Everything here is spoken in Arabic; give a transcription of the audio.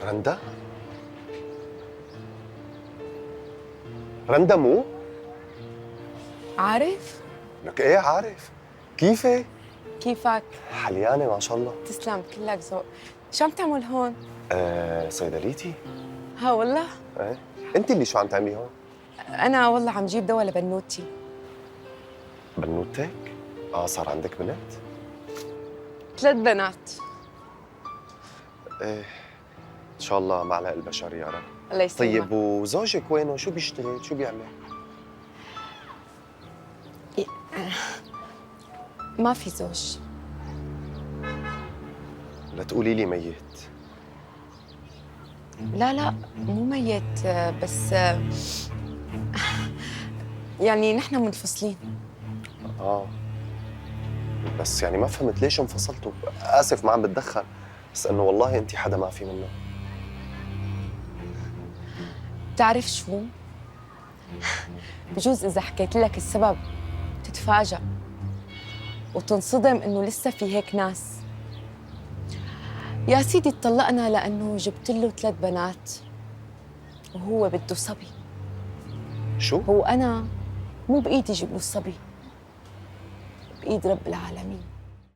رندا؟ رندا مو؟ عارف؟ لك ايه عارف؟ كيفك؟ كيفك؟ حليانة ما شاء الله. تسلم، كلك ذوق. شو عم تعمل هون؟ صيدليتي؟ ها والله؟ ايه انت اللي شو عم تعملي هون؟ أنا والله عم جيب دواء لبنوتي. بنوتك؟ صار عندك بنت؟ 3 بنات. ايه ان شاء الله معلق البشر يا رب. الله يسلمك. طيب وزوجك وينه؟ شو بيشتغل؟ شو بيعمل؟ ما في زوج. لا تقولي لي ميت. لا لا، مو ميت، بس يعني نحن منفصلين. اه بس يعني ما فهمت ليش انفصلتوا؟ اسف ما عم بتدخل، بس انه والله انت حدا ما في منه. بتعرف شو؟ بجوز إذا حكيت لك السبب تتفاجأ وتنصدم إنه لسه في هيك ناس. يا سيدي اتطلقنا لأنه جبت له 3 بنات وهو بده صبي. شو؟ هو أنا مو بإيدي جيب له الصبي، بإيد رب العالمين.